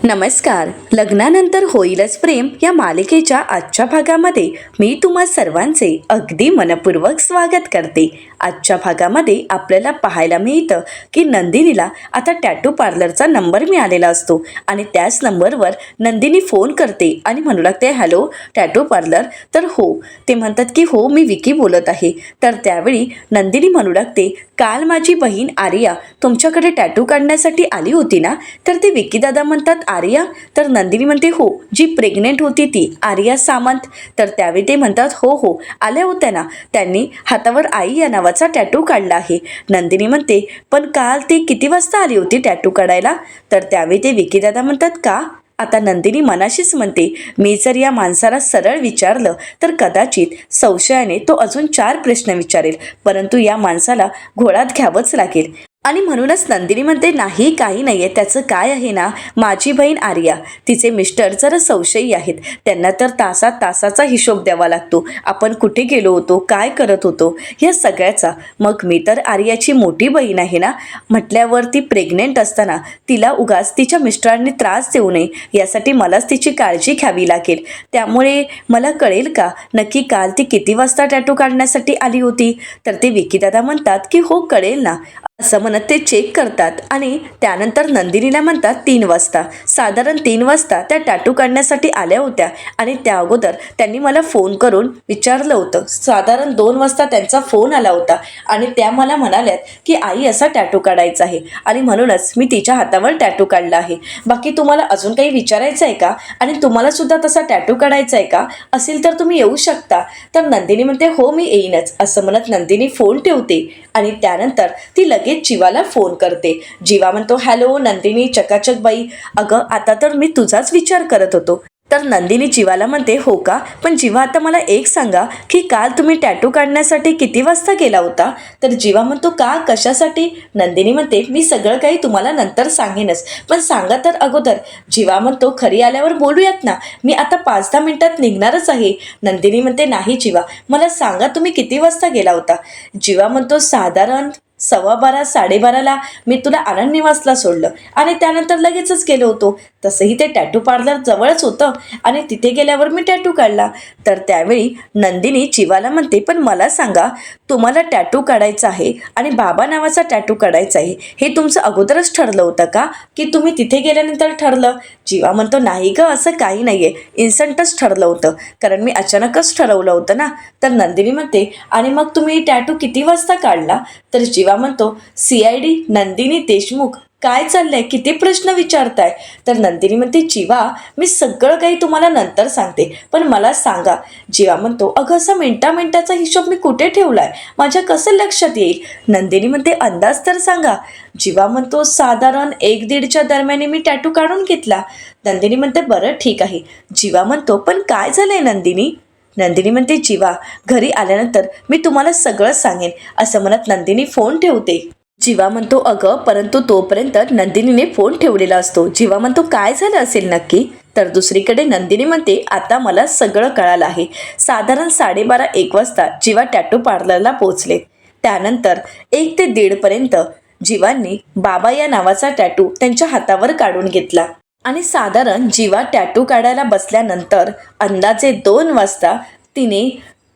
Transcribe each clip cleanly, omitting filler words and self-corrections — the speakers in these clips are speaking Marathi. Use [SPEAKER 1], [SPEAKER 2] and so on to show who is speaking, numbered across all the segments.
[SPEAKER 1] नमस्कार. लग्नानंतर होईलच प्रेम या मालिकेच्या आजच्या भागामध्ये मी तुम्हा सर्वांचे अगदी मनपूर्वक स्वागत करते. आजच्या भागामध्ये आपल्याला पाहायला मिळतं की नंदिनीला आता टॅटू पार्लरचा नंबर मिळालेला असतो आणि त्याच नंबरवर नंदिनी फोन करते आणि म्हणू लागते, हॅलो टॅटू पार्लर. तर हो, ते म्हणतात की हो मी विकी बोलत आहे. तर त्यावेळी नंदिनी म्हणू लागते, काल माझी बहीण आर्या तुमच्याकडे टॅटू काढण्यासाठी आली होती ना. तर ते विकी दादा म्हणतात, आर्या? तर नंदिनी म्हणते, हो, जी प्रेग्नेंट होती ती आर्या सामंत. तर त्यावेळी ते म्हणतात, हो हो आल्या होत्या ना, त्यांनी हातावर आई या नावाचा टॅटू काढला आहे. नंदिनी म्हणते, पण काल ती किती वाजता आली होती टॅटू काढायला. तर त्यावेळी ते विकी दादा म्हणतात, का? आता नंदिनी मनाशीच म्हणते, मी जर या माणसाला सरळ विचारलं तर कदाचित संशयाने तो अजून 4 प्रश्न विचारेल, परंतु या माणसाला घोळात घ्यावंच लागेल. आणि म्हणूनच नंदिनी म्हणते, नाही काही नाही आहे, त्याचं काय आहे ना, माझी बहीण आर्या, तिचे मिस्टर जरा संशयी आहेत, त्यांना तर तासाचा हिशोब द्यावा लागतो, आपण कुठे गेलो होतो, काय करत होतो, ह्या सगळ्याचा. मग मी तर आर्याची मोठी बहीण आहे ना, म्हटल्यावर ती प्रेग्नेंट असताना तिला उगाच तिच्या मिस्टरांनी त्रास देऊ नये यासाठी मलाच तिची काळजी घ्यावी लागेल. त्यामुळे मला कळेल का नक्की काल ती किती वाजता टॅटू काढण्यासाठी आली होती. तर ते विकीदादा म्हणतात की हो कळेल ना, असं म्हणत ते चेक करतात आणि त्यानंतर नंदिनीला म्हणतात 3 वाजता, साधारण 3 वाजता त्या टॅटू काढण्यासाठी आल्या होत्या आणि त्या अगोदर त्यांनी मला फोन करून विचारलं होतं. साधारण 2 वाजता त्यांचा फोन आला होता आणि त्या मला म्हणाल्यात की आई असा टॅटू काढायचा आहे आणि म्हणूनच मी तिच्या हातावर टॅटू काढला आहे. बाकी तुम्हाला अजून काही विचारायचं आहे का आणि तुम्हाला सुद्धा तसा टॅटू काढायचा आहे का, असेल तर तुम्ही येऊ शकता. तर नंदिनी म्हणते, हो मी येईनच. असं म्हणत नंदिनी फोन ठेवते आणि त्यानंतर ती लगेच जीवाला फोन करते. जीवा म्हणतो, हॅलो नंदिनी चकाचक बाई, अगं आता तर मी तुझाच विचार करत होतो. तर नंदिनी जीवाला म्हणते, हो का, पण जीवा आता मला एक सांगा की काल तुम्ही टॅटू काढण्यासाठी किती वाजता गेला होता. तर जीवा म्हणतो, का, कशासाठी. नंदिनी म्हणते, मी सगळं काही तुम्हाला नंतर सांगेनच, पण सांगा तर अगोदर. जीवा म्हणतो, खरी आल्यावर बोलूयात ना, मी आता 5-10 मिनिटात निघणारच आहे. नंदिनी म्हणते, नाही जीवा, मला सांगा तुम्ही किती वाजता गेला होता. जीवा म्हणतो, साधारण 12:15 12:30ला मी तुला आनंद निवासला सोडलं आणि त्यानंतर लगेचच गेलो होतो. तसंही ते टॅटू पार्लर जवळच होतं आणि तिथे गेल्यावर मी टॅटू काढला. तर त्यावेळी नंदिनी जीवाला म्हणते, पण मला सांगा, तुम्हाला टॅटू काढायचा आहे आणि बाबा नावाचा टॅटू काढायचा आहे, हे तुमचं अगोदरच ठरलं होतं का की तुम्ही तिथे गेल्यानंतर ठरलं. जीवा म्हणतो, नाही गं, असं काही नाही आहे, इन्स्टंटच ठरलं होतं, कारण मी अचानकच ठरवलं होतं ना. तर नंदिनी म्हणते, आणि मग तुम्ही टॅटू किती वाजता काढला. तर जीवा म्हणतो, CID नंदिनी देशमुख, काय चाललंय, किती प्रश्न विचारताय. तर नंदिनी म्हणते, जीवा मी सगळं काही तुम्हाला नंतर सांगते, पण मला सांगा. जीवा म्हणतो, अगं असा मिनिटाचा हिशोब मी कुठे ठेवलाय, माझ्या कसं लक्षात येईल. नंदिनी म्हणते, अंदाज तर सांगा. जीवा म्हणतो, साधारण 1-1.5च्या दरम्यान मी टॅटू काढून घेतला. नंदिनी म्हणते, बरं ठीक आहे. जीवा म्हणतो, पण काय झालंय नंदिनी. नंदिनी म्हणते, जीवा घरी आल्यानंतर मी तुम्हाला सगळं सांगेन. असं म्हणत नंदिनी फोन ठेवते. जीवा म्हणतो, अगं परंतु तोपर्यंत नंदिनीने फोन ठेवलेला असतो. जीवा म्हणतो, काय झालं असेल नक्की. तर दुसरीकडे नंदिनी म्हणते, आता मला सगळं कळालं आहे. साधारण 12:30-1 वाजता जीवा टॅटू पार्लरला पोहोचले. त्यानंतर 1 ते 1:30 पर्यंत जीवांनी बाबा या नावाचा टॅटू त्यांच्या हातावर काढून घेतला आणि साधारण जीवा टॅटू काढायला बसल्यानंतर अंदाजे 2 वाजता तिने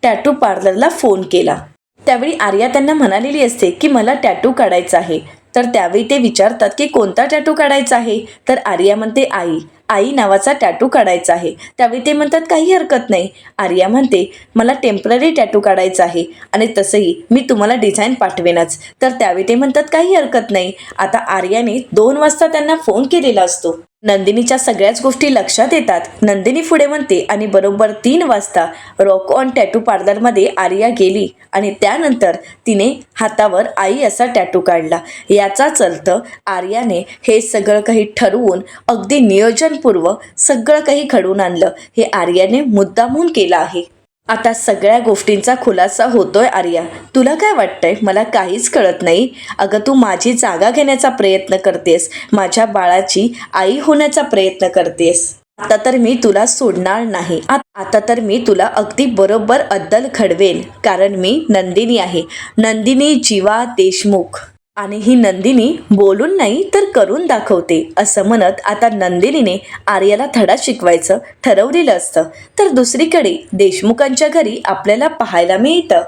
[SPEAKER 1] टॅटू पार्लरला फोन केला. त्यावेळी आर्या त्यांना म्हणालेली असते की मला टॅटू काढायचा आहे. तर त्यावेळी ते विचारतात की कोणता टॅटू काढायचा आहे. तर आर्या म्हणते, आई नावाचा टॅटू काढायचा आहे. त्यावेळी ते म्हणतात, काही हरकत नाही. आर्या म्हणते, मला टेम्पररी टॅटू काढायचा आहे आणि तसंही मी तुम्हाला डिझाईन पाठवेनच. तर त्यावेळी ते म्हणतात, काही हरकत नाही. आता आर्याने 2 वाजता त्यांना फोन केलेला असतो. नंदिनीच्या सगळ्याच गोष्टी लक्षात येतात. नंदिनी पुढे म्हणते आणि बरोबर 3 वाजता रॉक ऑन टॅटू पार्लरमध्ये आर्या गेली आणि त्यानंतर तिने हातावर आई असा टॅटू काढला. याचाच अर्थ आर्याने हे सगळं काही ठरवून अगदी नियोजनपूर्वक सगळं काही घडवून आणलं. हे आर्याने मुद्दामहून केलं आहे. आता सगळ्या गोष्टींचा खुलासा होतोय. आर्या, तुला काय वाटतंय, मला काहीच कळत नाही. अगं तू माझी जागा घेण्याचा प्रयत्न करतेस, माझ्या बाळाची आई होण्याचा प्रयत्न करतेस. आता तर मी तुला सोडणार नाही. आता तर मी तुला अगदी बरोबर अद्दल घडवेन, कारण मी नंदिनी आहे, नंदिनी जीवा देशमुख. आणि ही नंदिनी बोलून नाही तर करून दाखवते असं म्हणत आता नंदिनीने आर्याला धडा शिकवायचं ठरवलेलं असतं. तर दुसरीकडे देशमुखांच्या घरी आपल्याला पाहायला मिळतं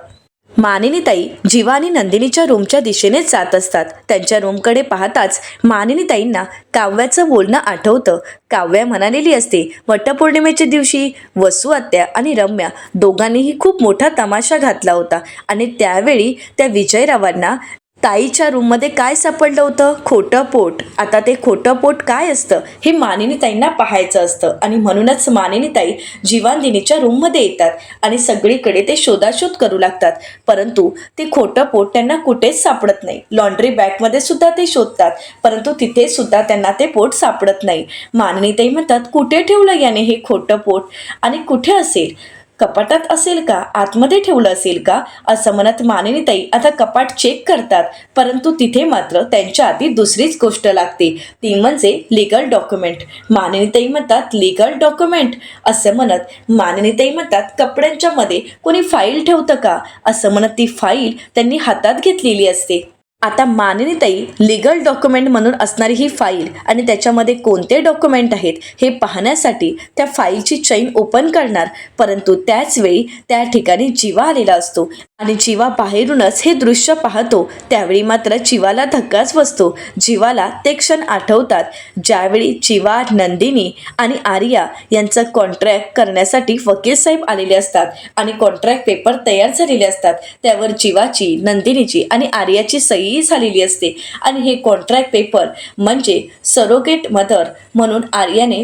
[SPEAKER 1] मानिनीताई जीवा आणि नंदिनीच्या रूमच्या दिशेनेच जात असतात. त्यांच्या रूमकडे पाहताच मानिनीताईंना काव्याचं बोलणं आठवतं. काव्या म्हणालेली असते वटपौर्णिमेच्या दिवशी वसू आत्या आणि रम्या दोघांनीही खूप मोठा तमाशा घातला होता आणि त्यावेळी त्या विजयरावांना ताईच्या रूममध्ये काय सापडलं होतं? खोटं पोट. आता ते खोटं पोट काय असतं हे मानिनीताईंना पाहायचं असतं आणि म्हणूनच मानिनीताई जीवानदिनीच्या रूममध्ये येतात आणि सगळीकडे ते शोधाशोध करू लागतात. परंतु ते खोटं पोट त्यांना कुठेच सापडत नाही. लॉन्ड्री बॅगमध्ये सुद्धा ते शोधतात परंतु तिथे सुद्धा त्यांना ते पोट सापडत नाही. मानिनीताई म्हणतात कुठे ठेवलं याने हे खोटं पोट आणि कुठे असेल? कपाटात असेल का? आतमध्ये ठेवलं असेल का? असं म्हणत मानिनीताई आता कपाट चेक करतात परंतु तिथे मात्र त्यांच्या आधी दुसरीच गोष्ट लागते ती म्हणजे लीगल डॉक्युमेंट. मानिनीताई म्हणतात लीगल डॉक्युमेंट असं म्हणत मानिनीताई म्हणतात कपड्यांच्या मध्ये कोणी फाईल ठेवतं का? असं म्हणत ती फाईल त्यांनी हातात घेतलेली असते. आता मानिनीताई लीगल डॉक्युमेंट म्हणून असणारी ही फाईल आणि त्याच्यामध्ये कोणते डॉक्युमेंट आहेत हे पाहण्यासाठी त्या फाईलची चैन ओपन करणार परंतु त्याच वेळी त्या ठिकाणी जीवा आलेला असतो आणि जीवा बाहेरूनच हे दृश्य पाहतो. त्यावेळी मात्र जीवाला धक्काच बसतो. जीवाला ते क्षण आठवतात ज्यावेळी जीवा, नंदिनी आणि आर्या यांचं कॉन्ट्रॅक्ट करण्यासाठी वकील साहेब आलेले असतात आणि कॉन्ट्रॅक्ट पेपर तयार झालेले असतात. त्यावर जीवाची, नंदिनीची आणि आर्याची सही झालेली असते आणि हे कॉन्ट्रॅक्ट पेपर म्हणजे सरोगेट मदर म्हणून आर्याने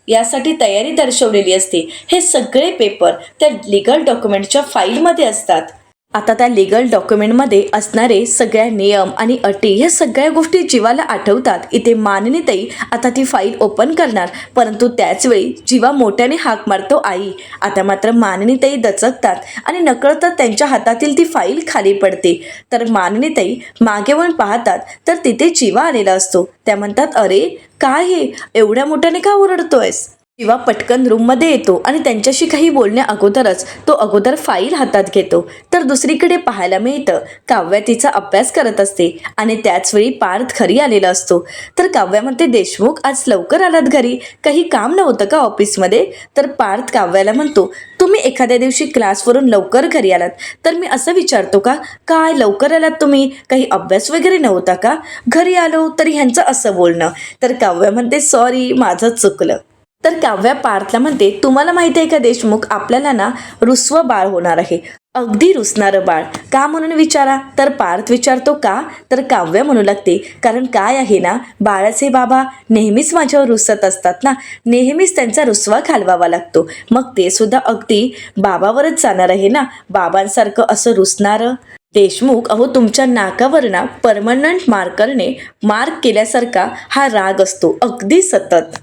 [SPEAKER 1] यासाठी तयारी दर्शवलेली असते. हे सगळे पेपर त्या लीगल डॉक्युमेंटच्या फाईलमध्ये असतात. आता त्या लीगल डॉक्युमेंटमध्ये असणारे सगळ्या नियम आणि अटी ह्या सगळ्या गोष्टी जीवाला आठवतात. इथे मानिनीताई आता ती फाईल ओपन करणार परंतु त्याचवेळी जीवा मोठ्याने हाक मारतो आई. आता मात्र मानिनीताई दचकतात आणि नकळतच त्यांच्या हातातील ती फाईल खाली पडते. तर मानिनीताई मागे वळून पाहतात तर तिथे जीवा आलेला असतो. त्या म्हणतात अरे काय हे एवढ्या मोठ्याने का ओरडतोयस? जीवा पटकन रूममध्ये येतो आणि त्यांच्याशी काही बोलण्या अगोदरच तो अगोदर फाईल हातात घेतो. तर दुसरीकडे पाहायला मिळतं काव्या तिचा अभ्यास करत असते आणि त्याचवेळी पार्थ घरी आलेला असतो. तर काव्या म्हणते देशमुख आज लवकर आलात घरी, काही काम नव्हतं का ऑफिसमध्ये? तर पार्थ काव्याला म्हणतो तुम्ही एखाद्या दिवशी क्लासवरून लवकर घरी आलात तर मी असं विचारतो का काय लवकर आलात तुम्ही? काही अभ्यास वगैरे नव्हता का? घरी आलो तरी ह्यांचं असं बोलणं. तर काव्या म्हणते सॉरी माझं चुकलं. तर काव्या पार्थला म्हणते तुम्हाला माहिती आहे का देशमुख आपल्याला ना रुसवं बाळ होणार आहे, अगदी रुसणारं बाळ. का म्हणून विचारा? तर पार्थ विचारतो का? तर काव्या म्हणू लागते कारण काय आहे ना बाळाचे बाबा नेहमीच माझ्यावर रुसत असतात ना, नेहमीच त्यांचा रुसवा घालवावा लागतो. मग ते सुद्धा अगदी बाबावरच जाणार आहे ना, बाबांसारखं असं रुसणारं. देशमुख अहो तुमच्या नाकावर ना परमनंट मार्करने मार्क केल्यासारखा हा राग असतो अगदी सतत.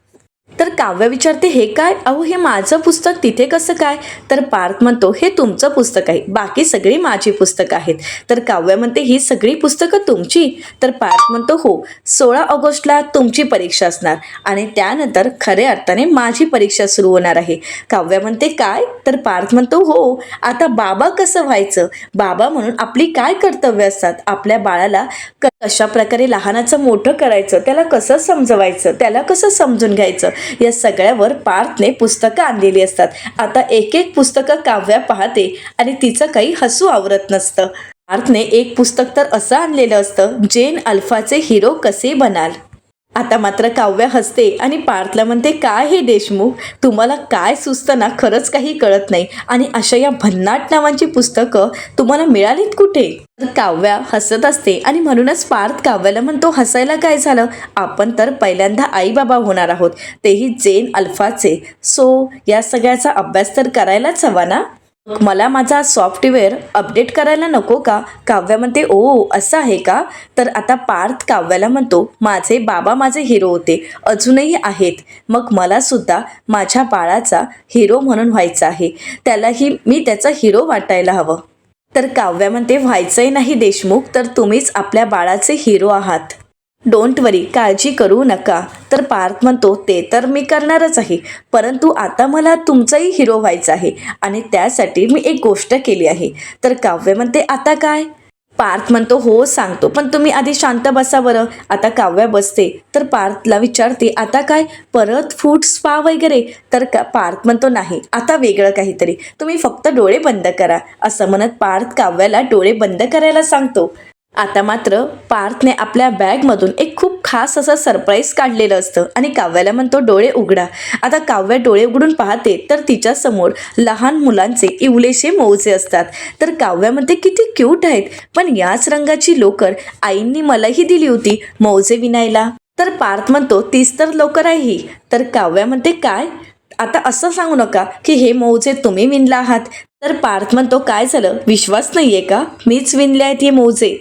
[SPEAKER 1] तर काव्य विचारते हे काय? अहो हे माझं पुस्तक तिथे कसं काय? तर पार्थ म्हणतो हे तुमचं पुस्तक आहे, बाकी सगळी माझी पुस्तकं आहेत. तर काव्य म्हणते ही सगळी पुस्तकं तुमची? तर पार्थ म्हणतो हो, 16 ऑगस्टला तुमची परीक्षा असणार आणि त्यानंतर खऱ्या अर्थाने माझी परीक्षा सुरू होणार आहे. काव्य म्हणते काय? तर पार्थ म्हणतो हो, आता बाबा कसं व्हायचं? बाबा म्हणून आपली काय कर्तव्य असतात? आपल्या बाळाला कशा प्रकारे लहानाचं मोठं करायचं, त्याला कसं समजवायचं, त्याला कसं समजून घ्यायचं, या सगळ्यावर पार्थने पुस्तकं आणलेली असतात. आता एक एक पुस्तकं काव्या पाहते आणि तिचं काही हसू आवरत नसतं. पार्थने एक पुस्तक तर असं आणलेलं असतं जेन अल्फाचे हिरो कसे बनाल. आता मात्र काव्या हसते आणि पार्थला म्हणते काय हे देशमुख तुम्हाला काय सुचतं ना, खरंच काही कळत नाही आणि अशा या भन्नाट नावांची पुस्तकं तुम्हाला मिळालीत कुठे? तर काव्या हसत असते आणि म्हणूनच पार्थ काव्याला म्हणतो हसायला काय झालं, आपण तर पहिल्यांदा आई बाबा होणार आहोत, तेही जेन अल्फाचे. सो या सगळ्याचा अभ्यास तर करायलाच हवा ना. मला माझा सॉफ्टवेअर अपडेट करायला नको का? काव्या म्हणते ओ असं आहे का? तर आता पार्थ काव्याला म्हणतो माझे बाबा माझे हिरो होते, अजूनही आहेत, मग मला सुद्धा माझ्या बाळाचा हिरो म्हणून व्हायचं आहे, त्यालाही मी त्याचा हिरो वाटायला हवं. तर काव्या म्हणते व्हायचंही नाही देशमुख, तर तुम्हीच आपल्या बाळाचे हिरो आहात, डोंट वरी, काळजी करू नका. तर पार्थ म्हणतो ते तर मी करणारच आहे, परंतु आता मला तुमचाही हिरो व्हायचा आहे आणि त्यासाठी मी एक गोष्ट केली आहे. तर काव्य म्हणते आता काय? पार्थ म्हणतो हो सांगतो, पण तुम्ही आधी शांत बसा बरं. आता काव्या बसते तर पार्थला विचारते आता काय परत फूड स्पा वगैरे. तर पार्थ म्हणतो नाही, आता वेगळं काहीतरी, तुम्ही फक्त डोळे बंद करा. असं म्हणत पार्थ काव्याला डोळे बंद करायला सांगतो. आता मात्र पार्थने आपल्या बॅगमधून एक खूप खास असं सरप्राईज काढलेलं असतं आणि काव्याला म्हणतो डोळे उघडा. आता काव्या डोळे उघडून पाहते तर तिच्या समोर लहान मुलांचे इवलेसे मोजे असतात. तर काव्या म्हणते किती क्यूट आहेत, पण याच रंगाची लोकर आईंनी मलाही दिली होती मोजे विणायला. तर पार्थ म्हणतो तीच तर लोकर आहे ही. तर काव्या म्हणते काय, आता असं सांगू नका की हे मोजे तुम्ही विणला आहात. तर पार्थ म्हणतो काय झालं, विश्वास नाहीये का, मीच विणले आहेत हे मोजे.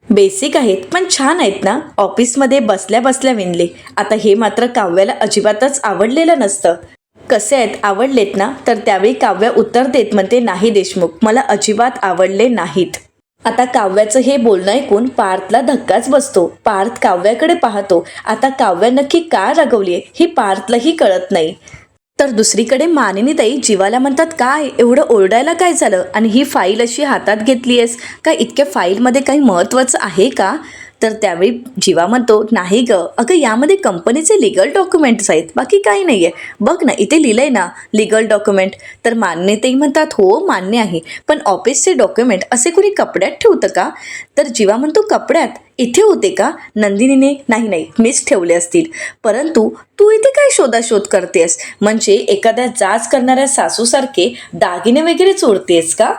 [SPEAKER 1] बेसिक आहेत पण छान आहेत ना, ऑफिसमध्ये बसल्या बसल्या विणले. आता हे मात्र काव्याला अजिबातच आवडलेलं नसतं. कसे आहेत, आवडलेत ना. तर त्यावेळी काव्या उत्तर देत म्हणते नाही देशमुख, मला अजिबात आवडले नाहीत. आता काव्याचं हे बोलणं ऐकून पार्थला धक्काच बसतो. पार्थ काव्याकडे पाहतो. आता काव्या नक्की का रागवलीये हे पार्थलाही कळत नाही. तर दुसरीकडे मानिनीताई जीवाला म्हणतात काय एवढं ओरडायला काय झालं, आणि ही फाईल अशी हातात घेतली आहेस काय, इतक्या फाईलमध्ये काही महत्त्वाचं आहे का. तर त्यावेळी जीवा म्हणतो नाही ग, अगं यामध्ये कंपनीचे लिगल डॉक्युमेंट्स आहेत, बाकी काही नाही आहे. बघ ना इथे लिहिलंय ना लिगल डॉक्युमेंट. तर मान्यताई म्हणतात हो मान्य आहे, पण ऑफिसचे डॉक्युमेंट असे कोणी कपड्यात ठेवतं का. तर जीवा म्हणतो कपड्यात इथे होते का. नंदिनीने नाही नाही मीच ठेवले असतील. परंतु तू इथे काय शोधाशोध करतेस, म्हणजे एखाद्या जाच करणाऱ्या सासूसारखे दागिने वगैरे चोरतेस का.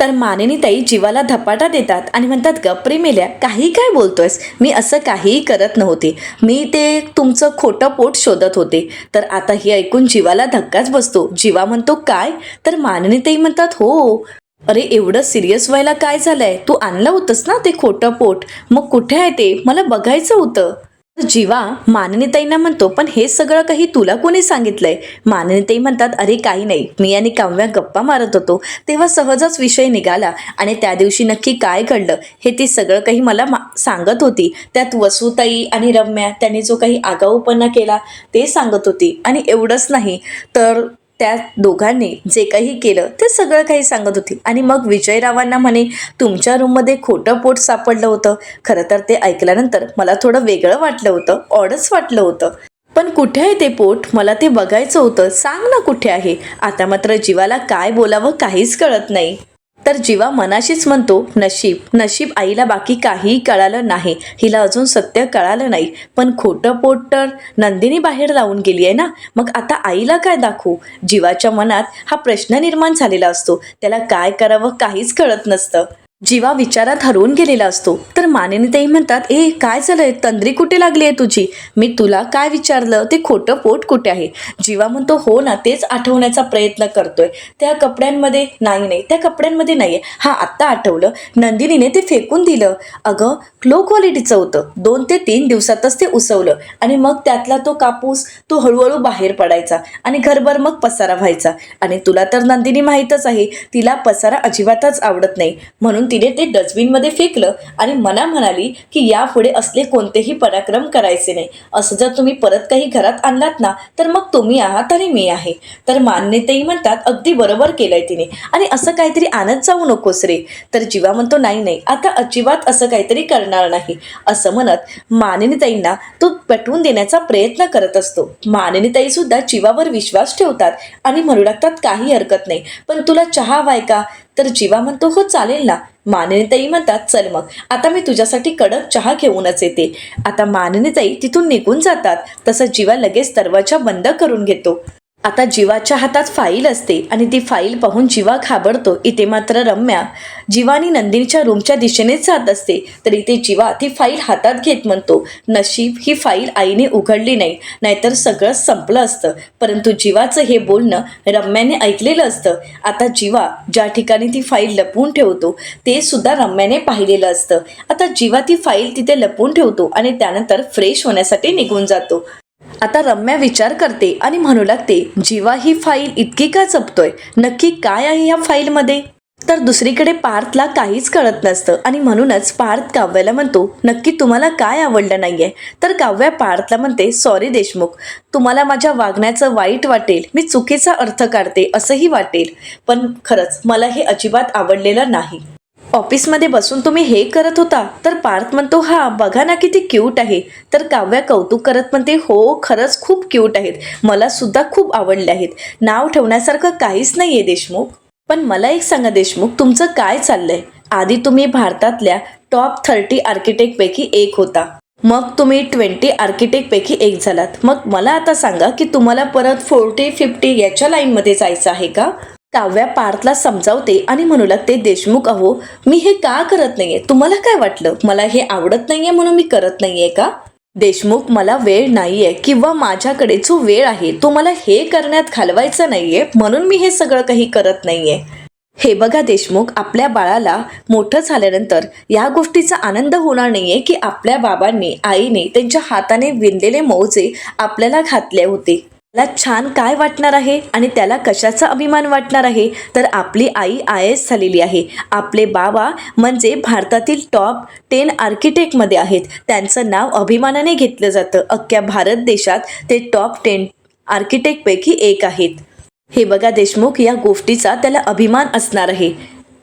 [SPEAKER 1] तर मानिनीताई जीवाला धपाटा देतात आणि म्हणतात गप्रे मेल्या, काही काय बोलतोयस, मी असं काहीही करत नव्हते, मी ते तुमचं खोटं पोट शोधत होते. तर आता हे ऐकून जीवाला धक्काच बसतो. जीवा म्हणतो काय. तर मानिनीताई म्हणतात हो. अरे एवढं सिरियस व्हायला काय झालंय, तू आणलं होतंस ना ते खोटं पोट, मग कुठे आहे ते मला बघायचं होतं. जीवा मानिनीताईंना म्हणतो पण हे सगळं काही तुला कोणी सांगितलंय. मानिनीताई म्हणतात अरे काही नाही, मी आणि काव्या गप्पा मारत होतो तेव्हा सहजच विषय निघाला आणि त्या दिवशी नक्की काय घडलं हे ती सगळं काही मला सांगत होती. त्यात वसुताई आणि रम्या त्यांनी जो काही आगाऊपणा केला ते सांगत होती. आणि एवढंच नाही तर त्या दोघांनी जे काही केलं ते सगळं काही सांगत होती. आणि मग विजयरावांना म्हणे तुमच्या रूममध्ये खोटं पोट सापडलं होतं. खरं तर ते ऐकल्यानंतर मला थोडं वेगळं वाटलं होतं, ऑडच वाटलं होतं. पण कुठे आहे ते पोट, मला ते बघायचं होतं, सांग ना कुठे आहे. आता मात्र जीवाला काय बोलावं काहीच कळत नाही. तर जीवा मनाशीच म्हणतो नशीब नशीब, आईला बाकी काहीही कळालं नाही, हिला अजून सत्य कळालं नाही. पण खोटं पोट तर नंदिनी बाहेर लावून गेली आहे ना, मग आता आईला काय दाखवू. जीवाच्या मनात हा प्रश्न निर्माण झालेला असतो. त्याला काय करावं काहीच कळत नसतं. जीवा विचारात हरवून गेलेला असतो. तर मानिनीताई म्हणतात ए काय झालंय, तंद्री कुठे लागली आहे तुझी, मी तुला काय विचारलं ते खोटं पोट कुठे आहे. जीवा म्हणतो हो ना, तेच आठवण्याचा प्रयत्न करतोय. त्या कपड्यांमध्ये नाही नाही त्या कपड्यांमध्ये नाही आहे, हां आत्ता आठवलं, नंदिनीने ते फेकून दिलं. अगं लो क्वालिटीचं होतं, 2 ते 3 दिवसातच ते उसवलं आणि मग त्यातला तो कापूस तो हळूहळू बाहेर पडायचा आणि घरभर मग पसारा व्हायचा. आणि तुला तर नंदिनी माहीतच आहे, तिला पसारा अजिबातच आवडत नाही, म्हणून तिने ते डस्टबिनमध्ये फेकलं आणि मला म्हणाली की यापुढे असले कोणतेही पराक्रम करायचे नाही, असं जर तुम्ही परत काही घरात आणलात ना तर मग तुम्ही आहात आणि मी आहे. तर मान्यताई म्हणतात अगदी बरोबर केलंय तिने, आणि असं काहीतरी आणत जाऊ नकोस रे. तर जीवा म्हणतो नाही नाही आता अजिबात असं काहीतरी करणार नाही. असं म्हणत मानिनीताईंना तो पटवून देण्याचा प्रयत्न करत असतो. मानिनीताई सुद्धा जीवावर विश्वास ठेवतात आणि म्हणू लागतात काही हरकत नाही, पण तुला चहा हवाय का. तर जीवा म्हणतो हो चालेल ना. मानिनीताई म्हणतात चल मग आता मी तुझ्यासाठी कडक चहा घेऊनच येते. आता मानिनीताई तिथून निघून जातात. तसं जीवा लगेच दरवाजा बंद करून घेतो. आता जीवाच्या हातात फाईल असते आणि ती फाईल पाहून जीवा घाबरतो. इथे मात्र रम्या जीवा आणि नंदिनीच्या रूमच्या दिशेनेच जात असते. तर इथे जीवा ती फाईल हातात घेत म्हणतो नशीब ही फाईल आईने उघडली नाही, नाहीतर सगळं संपलं असतं. परंतु जीवाचं हे बोलणं रम्याने ऐकलेलं असतं. आता जीवा ज्या ठिकाणी ती फाईल लपवून ठेवतो ते सुद्धा रम्याने पाहिलेलं असतं. आता जीवा ती फाईल तिथे लपवून ठेवतो आणि त्यानंतर फ्रेश होण्यासाठी निघून जातो. आता रम्या विचार करते आणि म्हणू लागते जीवा ही फाईल इतकी का जपतोय, नक्की काय आहे ह्या फाईलमध्ये. तर दुसरीकडे पार्थला काहीच कळत नसतं आणि म्हणूनच पार्थ काव्याला म्हणतो नक्की तुम्हाला काय आवडलं नाहीये. तर काव्या पार्थला म्हणते सॉरी देशमुख, तुम्हाला माझ्या वागण्याचं वाईट वाटेल, मी चुकीचा अर्थ काढते असंही वाटेल, पण खरंच मला हे अजिबात आवडलेलं नाही. ऑफिसमध्ये बसून तुम्ही हे करत होता? तर पार्थ म्हणतो हा बघा ना किती क्यूट आहे. तर काव्या कौतुक करत म्हणते हो खरंच खूप क्यूट आहेत, मला सुद्धा खूप आवडले आहेत. नाव ठेवण्यासारखं काहीच नाहीये देशमुख. पण मला एक सांगा देशमुख, तुमचं काय चाललंय? आधी तुम्ही भारतातल्या टॉप 30 आर्किटेक्ट पैकी एक होता, मग तुम्ही 20 आर्किटेक्ट पैकी एक झालात. मग मला आता सांगा की तुम्हाला परत 40-50 याच्या लाईनमध्ये जायचं आहे का? काव्या पार्थला समजावते आणि म्हणू लागते देशमुख अहो, मी हे का करत नाहीये? तुम्हाला काय वाटलं मला हे आवडत नाहीये म्हणून मी करत नाहीये का? देशमुख मला वेळ नाहीये किंवा माझ्याकडे जो वेळ आहे तो मला हे करण्यात घालवायचा नाहीये म्हणून मी हे सगळं काही करत नाहीये. हे बघा देशमुख, आपल्या बाळाला मोठं झाल्यानंतर या गोष्टीचा आनंद होणार नाहीये की आपल्या बाबांनी आईने त्यांच्या हाताने विणलेले मोजे आपल्याला घातले होते. त्याला छान काय वाटणार आहे आणि त्याला कशाचा अभिमान वाटणार आहे? तर आपली आई IAS झालेली आहे, आपले बाबा म्हणजे भारतातील टॉप 10 आर्किटेक्टमध्ये आहेत, त्यांचं नाव अभिमानाने घेतलं जातं. अख्ख्या भारत देशात ते टॉप 10 आर्किटेक्टपैकी एक आहेत. हे बघा देशमुख, या गोष्टीचा त्याला अभिमान असणार आहे.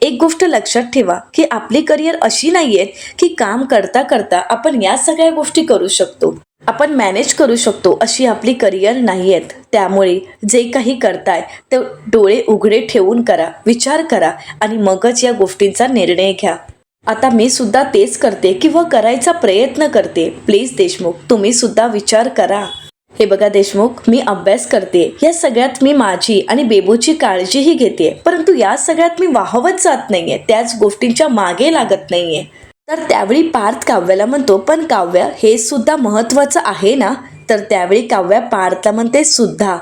[SPEAKER 1] एक गोष्ट लक्षात ठेवा की आपली करिअर अशी नाही आहेत की काम करता करता आपण या सगळ्या गोष्टी करू शकतो, आपण मॅनेज करू शकतो, अशी आपली करिअर नाही आहेत. त्यामुळे जे काही करताय ते डोळे उघडे ठेवून करा, विचार करा आणि मगच या गोष्टींचा निर्णय घ्या. आता मी सुद्धा तेच करते किंवा करायचा प्रयत्न करते. प्लीज देशमुख, तुम्ही सुद्धा विचार करा. हे बघा देशमुख, मी अभ्यास करते, या सगळ्यात मी माझी आणि बेबूची काळजीही घेते, परंतु या सगळ्यात मी वाहवत जात नाहीये, त्याच गोष्टींच्या मागे लागत नाहीये. तर त्यावेळी पार्थ काव्याला म्हणतो पण काव्या हे सुद्धा महत्त्वाचं आहे ना? तर त्यावेळी काव्या पार्थला म्हणते सुद्धा.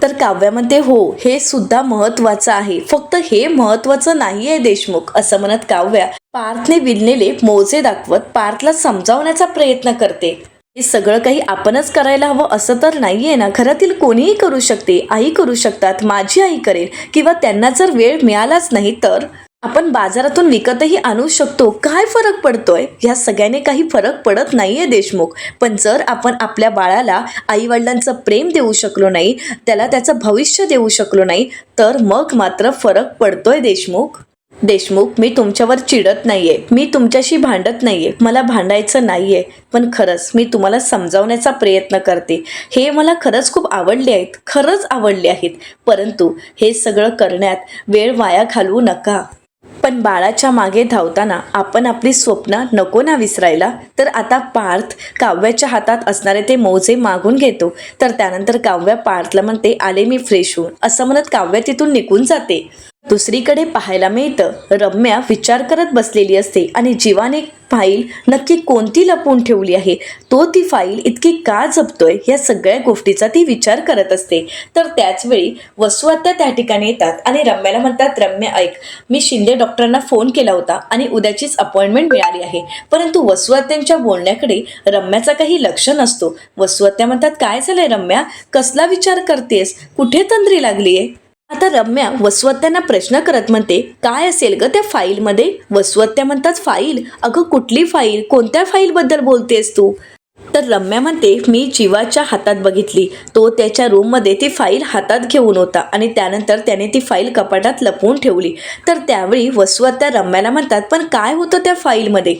[SPEAKER 1] तर काव्या म्हणते हो हे सुद्धा महत्त्वाचं आहे, फक्त हे महत्त्वाचं नाही आहे देशमुख. असं म्हणत काव्या पार्थने विणलेले मोजे दाखवत पार्थला समजावण्याचा प्रयत्न करते. हे सगळं काही आपणच करायला हवं असं तर नाहीये ना, घरातील कोणीही करू शकते, आई करू शकतात, माझी आई करेल, किंवा त्यांना जर वेळ मिळालाच नाही तर आपण बाजारातून विकतही आणू शकतो. काय फरक पडतोय? या सगळ्याने काही फरक पडत नाहीये देशमुख. पण जर आपण आपल्या बाळाला आईवडिलांचं प्रेम देऊ शकलो नाही, त्याला त्याचं भविष्य देऊ शकलो नाही, तर मग मात्र फरक पडतोय देशमुख. देशमुख, मी तुमच्यावर चिडत नाहीये, मी तुमच्याशी भांडत नाहीये, मला भांडायचं नाहीये, पण खरंच मी तुम्हाला समजावण्याचा प्रयत्न करते. हे मला खरंच खूप आवडले आहेत, खरंच आवडले आहेत, परंतु हे सगळं करण्यात वेळ वाया घालवू नका. पण बाळाच्या मागे धावताना आपण आपली स्वप्न नको ना विसरायला. तर आता पार्थ काव्याच्या हातात असणारे ते मोजे मागून घेतो. तर त्यानंतर काव्या पार्थला म्हणते आले मी फ्रेश होऊन, असं म्हणत काव्या तिथून निघून जाते. दुसरीकडे पाहायला मिळतं रम्या विचार करत बसलेली असते आणि जीवाने फाईल नक्की कोणती लपवून ठेवली आहे, तो ती फाईल इतकी का जपतोय, या सगळ्या गोष्टीचा ती विचार करत असते. तर त्याच वेळी वसुआत्या त्या ठिकाणी येतात आणि रम्याला म्हणतात रम्या ऐक, मी शिंदे डॉक्टरांना फोन केला होता आणि उद्याचीच अपॉइंटमेंट मिळाली आहे. परंतु वसुआत्यांच्या बोलण्याकडे रम्याचा काही लक्ष नसतो. वसुआत्या म्हणतात काय झालंय रम्या, कसला विचार करतेस, कुठे तंद्री लागलीये? आता रम्या वसुआत्यांना प्रश्न करत म्हणते काय असेल ग त्या फाईलमध्ये? वसुआत्या म्हणतात फाईल? अगं कुठली फाईल, कोणत्या फाईलबद्दल बोलतेस तू? तर रम्या म्हणते मी जीवाच्या हातात बघितली, तो त्याच्या रूममध्ये ती फाईल हातात घेऊन होता आणि त्यानंतर त्याने ती फाईल कपाटात लपवून ठेवली. तर त्यावेळी वसुआत्या रम्याला म्हणतात पण काय होतं त्या फाईलमध्ये?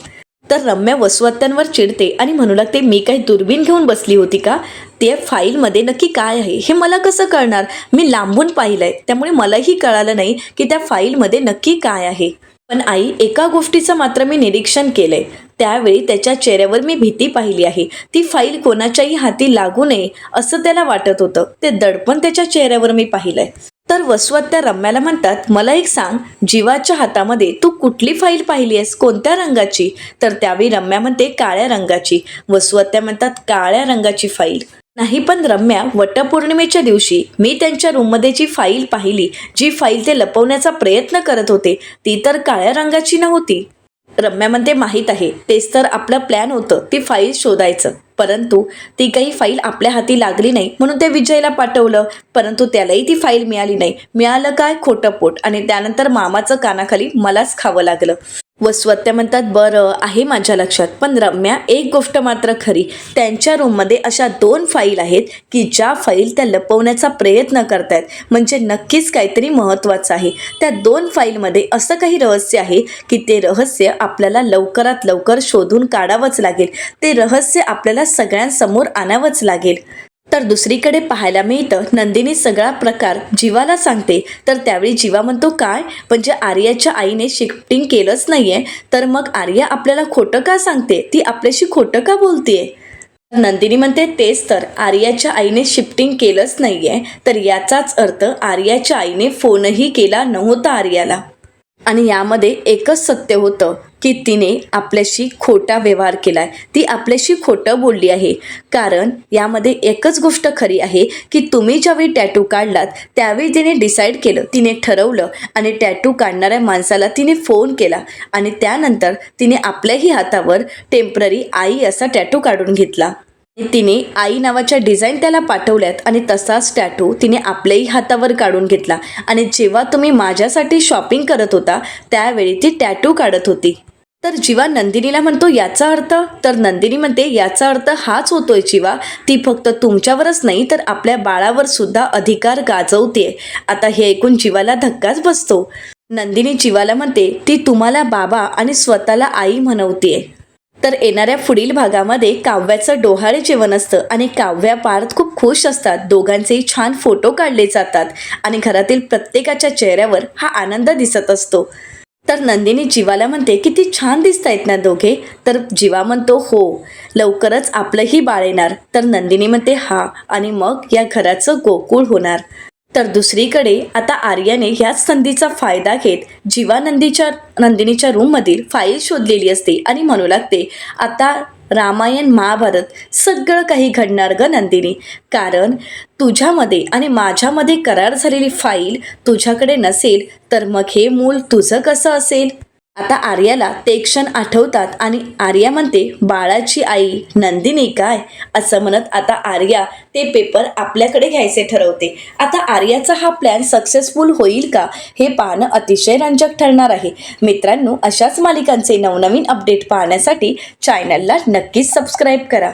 [SPEAKER 1] तर रम्या वसुआत्यांवर चिडते आणि म्हणू लागते मी काही दुर्बीण घेऊन बसली होती का? त्या फाईलमध्ये नक्की काय आहे हे मला कसं कळणार? मी लांबून पाहिलंय, त्यामुळे मलाही कळालं नाही की त्या फाईलमध्ये नक्की काय आहे. पण आई, एका गोष्टीचं मात्र मी निरीक्षण केलंय, त्यावेळी त्याच्या चेहऱ्यावर मी भीती पाहिली आहे. ती फाईल कोणाच्याही हाती लागू नये असं त्याला वाटत होतं, ते दडपण त्याच्या चेहऱ्यावर मी पाहिलंय. तर वसुआत्या रम्याला म्हणतात मला एक सांग, जीवाच्या हातामध्ये तू कुठली फाईल पाहिली आहेस, कोणत्या रंगाची? तर त्यावेळी रम्या म्हणते काळ्या रंगाची. वसुआत्या म्हणतात काळ्या रंगाची फाईल नाही पण रम्या, वटपौर्णिमेच्या दिवशी मी त्यांच्या रूममध्ये जी फाईल पाहिली, जी फाईल ते लपवण्याचा प्रयत्न करत होते, ती तर काळ्या रंगाची नव्हती. रम्या म्हणते माहीत आहे, तेच तर आपलं प्लॅन होतं, ती फाईल शोधायचं. परंतु ती काही फाईल आपल्या हाती लागली नाही म्हणून ते विजयला पाठवलं, परंतु त्यालाही ती फाईल मिळाली नाही. मिळालं काय? खोटं पोट. आणि त्यानंतर मामाचं कानाखाली मलाच खावं लागलं. व स्वत्या म्हणतात बरं आहे माझ्या लक्षात, पण रम्या एक गोष्ट मात्र खरी, त्यांच्या रूममध्ये अशा 2 फाईल आहेत की ज्या फाईल त्या लपवण्याचा प्रयत्न करतायत. म्हणजे नक्कीच काहीतरी महत्त्वाचं आहे. त्या 2 फाईलमध्ये असं काही रहस्य आहे की ते रहस्य आपल्याला लवकरात लवकर शोधून काढावंच लागेल. ते रहस्य आपल्याला सगळ्यांसमोर आणावंच लागेल. तर दुसरीकडे पाहायला मिळतं नंदिनी सगळा प्रकार जीवाला सांगते. तर त्यावेळी जीवा म्हणतो काय, म्हणजे आर्याच्या आईने शिफ्टिंग केलंच नाहीये, तर मग आर्या आपल्याला खोटं का सांगते, ती आपल्याशी खोटं का बोलतेय. नंदिनी म्हणते तेच तर, आर्याच्या आईने शिफ्टिंग केलंच नाहीये, तर याचाच अर्थ आर्याच्या आईने फोनही केला नव्हता आर्याला. आणि यामध्ये एकच सत्य होतं की तिने आपल्याशी खोटा व्यवहार केलाय, ती आपल्याशी खोटं बोलली आहे. कारण यामध्ये एकच गोष्ट खरी आहे की तुम्ही ज्यावेळी टॅटू काढलात त्यावेळी तिने डिसाईड केलं, तिने ठरवलं आणि टॅटू काढणाऱ्या माणसाला तिने फोन केला आणि त्यानंतर तिने आपल्याही हातावर टेम्पररी आई असा टॅटू काढून घेतला. तिने आई नावाच्या डिझाईन त्याला पाठवल्यात आणि तसाच टॅटू तिने आपल्याही हातावर काढून घेतला. आणि जेव्हा तुम्ही माझ्यासाठी शॉपिंग करत होता त्यावेळी ती टॅटू काढत होती. तर जीवा नंदिनीला म्हणतो याचा अर्थ, तर नंदिनी म्हणते याचा अर्थ हाच होतोय जीवा, ती फक्त तुमच्यावरच नाही तर आपल्या बाळावर सुद्धा अधिकार गाजवते. आता हे ऐकून जीवाला धक्काच बसतो. नंदिनी जीवाला म्हणते ती तुम्हाला बाबा आणि स्वतःला आई म्हणवतीये. तर येणाऱ्या पुढील भागामध्ये काव्याचं डोहाळे जेवण असतं आणि काव्या पार्थ खूप खुश असतात. दोघांचेही छान फोटो काढले जातात आणि घरातील प्रत्येकाच्या चेहऱ्यावर हा आनंद दिसत असतो. तर नंदिनी जीवाला म्हणते किती छान दिसतायत ना दोघे. तर जीवा म्हणतो हो, लवकरच आपलंही बाळ येणार. तर नंदिनी म्हणते हा, आणि मग या घराचं गोकुळ होणार. तर दुसरीकडे आता आर्याने ह्याच संधीचा फायदा घेत जीवा नंदिनीच्या रूममधील फाईल शोधलेली असते आणि म्हणू लागते आता रामायण महाभारत सगळं काही घडणार ग नंदिनी. कारण तुझ्यामध्ये आणि माझ्यामध्ये करार झालेली फाईल तुझ्याकडे नसेल तर मग हे मूल तुझं कसं असेल. आता आर्याला ते क्षण आठवतात आणि आर्या म्हणते बाळाची आई नंदिनी काय, असं म्हणत आता आर्या ते पेपर आपल्याकडे घ्यायचे ठरवते. आता आर्याचा हा प्लॅन सक्सेसफुल होईल का हे पाहणं अतिशय रंजक ठरणार आहे. मित्रांनो, अशाच मालिकांचे नवनवीन अपडेट पाहण्यासाठी चॅनलला नक्कीच सबस्क्राईब करा.